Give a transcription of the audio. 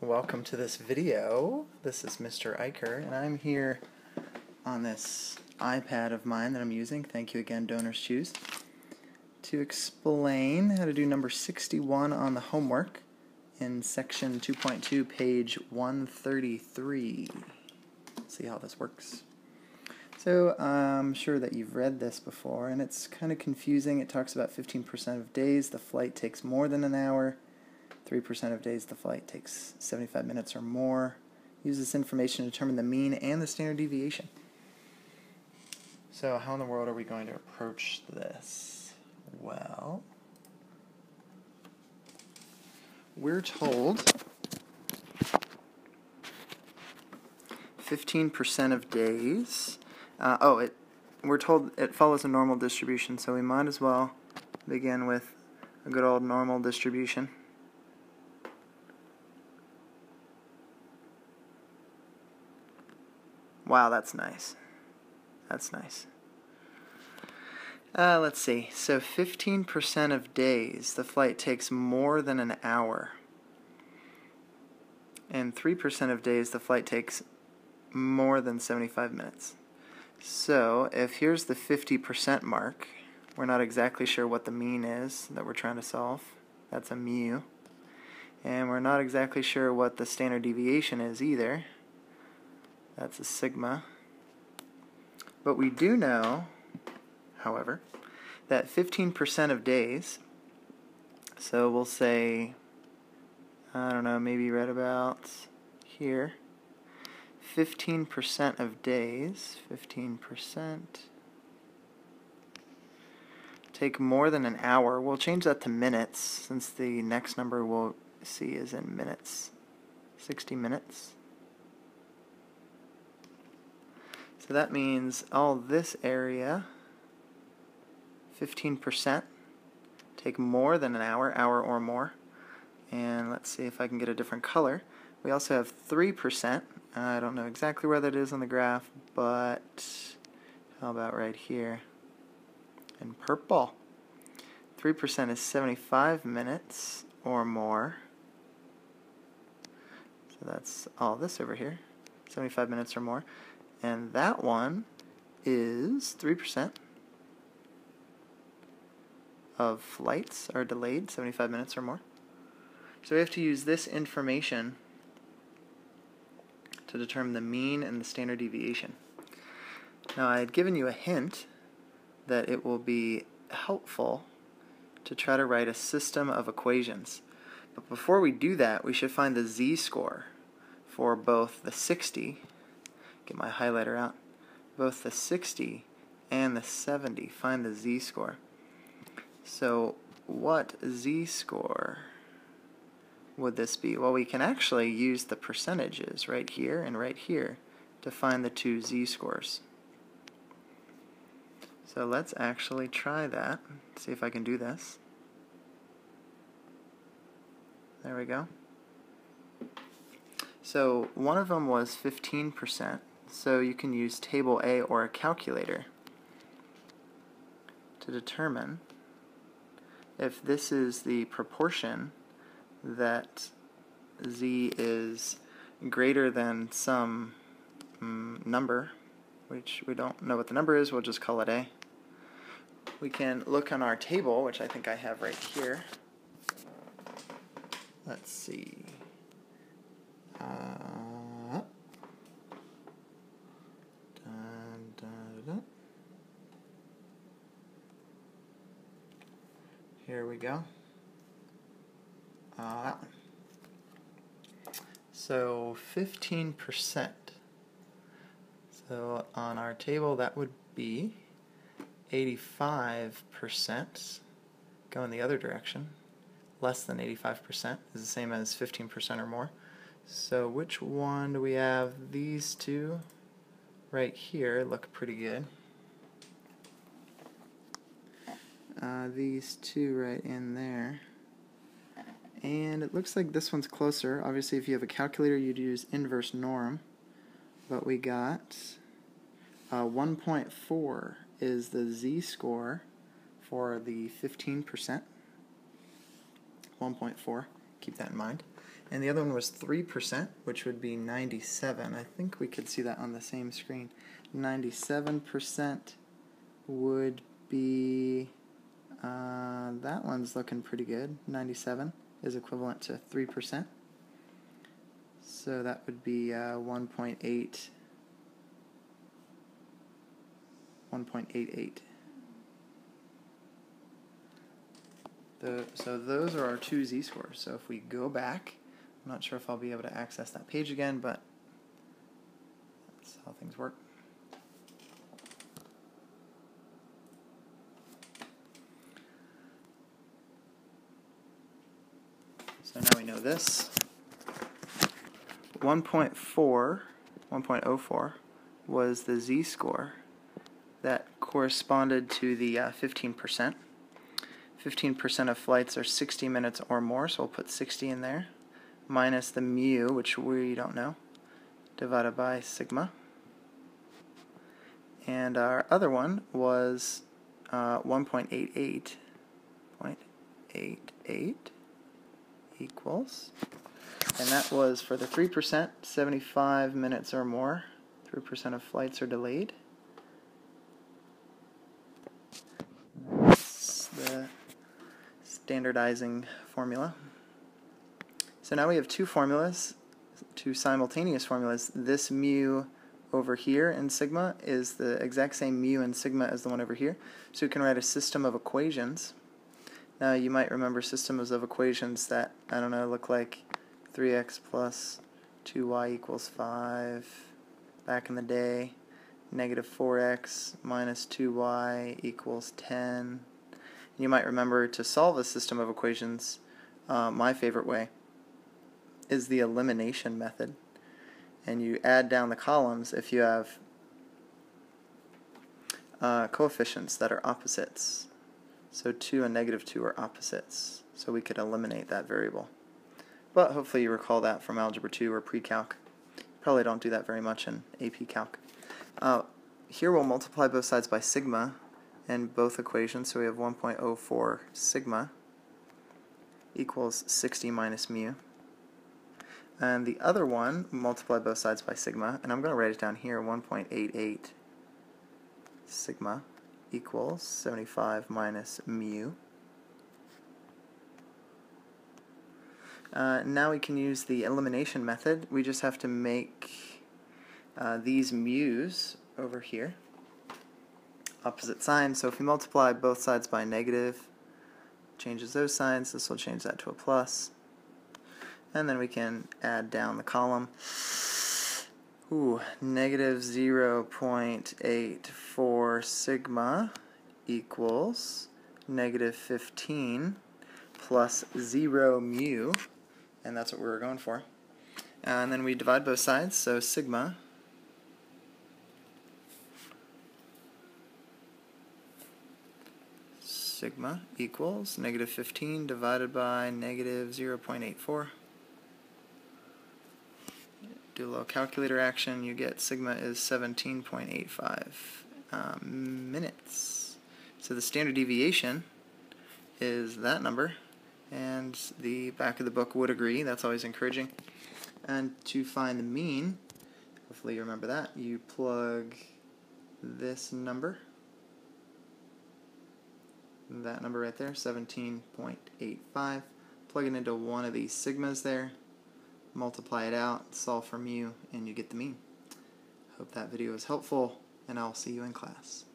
Welcome to this video. This is Mr. Eicher, and I'm here on this iPad of mine that I'm using, thank you again, Donors Choose, to explain how to do number 61 on the homework in section 2.2, page 133. Let's see how this works. So I'm sure that you've read this before, and it's kind of confusing. It talks about 15% of days the flight takes more than an hour, 3% of days the flight takes 75 minutes or more. Use this information to determine the mean and the standard deviation. So how in the world are we going to approach this? Well, we're told 15% of days. We're told it follows a normal distribution, so we might as well begin with a good old normal distribution. Wow, that's nice. That's nice. Let's see. So 15% of days, the flight takes more than an hour. And 3% of days, the flight takes more than 75 minutes. So if here's the 50% mark, we're not exactly sure what the mean is that we're trying to solve. That's a mu. And we're not exactly sure what the standard deviation is either. That's a sigma. But we do know, however, that 15% of days, so we'll say, I don't know, maybe right about here, 15% of days, 15%, take more than an hour. We'll change that to minutes, since the next number we'll see is in minutes. 60 minutes. So that means all this area, 15%, take more than an hour, hour or more. And let's see if I can get a different color. We also have 3%. I don't know exactly where that is on the graph, but how about right here in purple? 3% is 75 minutes or more. So that's all this over here, 75 minutes or more. And that one is 3% of flights are delayed 75 minutes or more. So we have to use this information to determine the mean and the standard deviation. Now I had given you a hint that it will be helpful to try to write a system of equations. But before we do that, we should find the z-score for both the 60, get my highlighter out, both the 60 and the 70. Find the z-score. So what z-score would this be? Well, we can actually use the percentages right here and right here to find the two z-scores. So let's actually try that. See if I can do this. There we go. So one of them was 15%. So you can use table A or a calculator to determine if this is the proportion that z is greater than some number, which we don't know what the number is, we'll just call it A. We can look on our table, which I think I have right here. Let's see. Here we go. That one. So 15%. So on our table that would be 85% going the other direction. Less than 85% is the same as 15% or more. So which one do we have? These two right here look pretty good. These two right in there. And it looks like this one's closer. Obviously, if you have a calculator, you'd use inverse norm. But we got 1.4 is the z-score for the 15%. 1.4. Keep that in mind. and the other one was 3%, which would be 97. I think we could see that on the same screen. 97% would be, that one's looking pretty good. 97 is equivalent to 3%. So that would be 1.88. So those are our two z-scores. So if we go back, I'm not sure if I'll be able to access that page again, but that's how things work. So now we know this. 1.04 was the z-score that corresponded to the 15%. 15% of flights are 60 minutes or more, so we'll put 60 in there, minus the mu, which we don't know, divided by sigma. And our other one was 1.88 equals, and that was for the 3%, 75 minutes or more. 3% of flights are delayed. That's the standardizing formula. So now we have two formulas, two simultaneous formulas. This mu over here in sigma is the exact same mu and sigma as the one over here. So we can write a system of equations. Now you might remember systems of equations that, I don't know, look like 3x plus 2y equals 5 back in the day, negative 4x minus 2y equals 10. You might remember to solve a system of equations, my favorite way is the elimination method. And you add down the columns if you have coefficients that are opposites. So 2 and negative 2 are opposites. So we could eliminate that variable. But hopefully you recall that from Algebra 2 or Pre-Calc. Probably don't do that very much in AP Calc. Here we'll multiply both sides by sigma in both equations. So we have 1.04 sigma equals 60 minus mu. And the other one, multiply both sides by sigma, and I'm going to write it down here, 1.88 sigma equals 75 minus mu. Now we can use the elimination method. We just have to make these mu's over here opposite signs. So if we multiply both sides by negative, changes those signs. This will change that to a plus. And then we can add down the column. Negative 0.84 sigma equals negative 15 plus 0 mu, and that's what we were going for. And then we divide both sides, so sigma equals negative 15 divided by negative 0.84. Do a little calculator action, you get sigma is 17.85 minutes. So the standard deviation is that number, and the back of the book would agree. That's always encouraging. And to find the mean, hopefully you remember that, you plug this number, that number right there, 17.85, plug it into one of these sigmas there, multiply it out, solve for mu, and you get the mean. Hope that video was helpful, and I'll see you in class.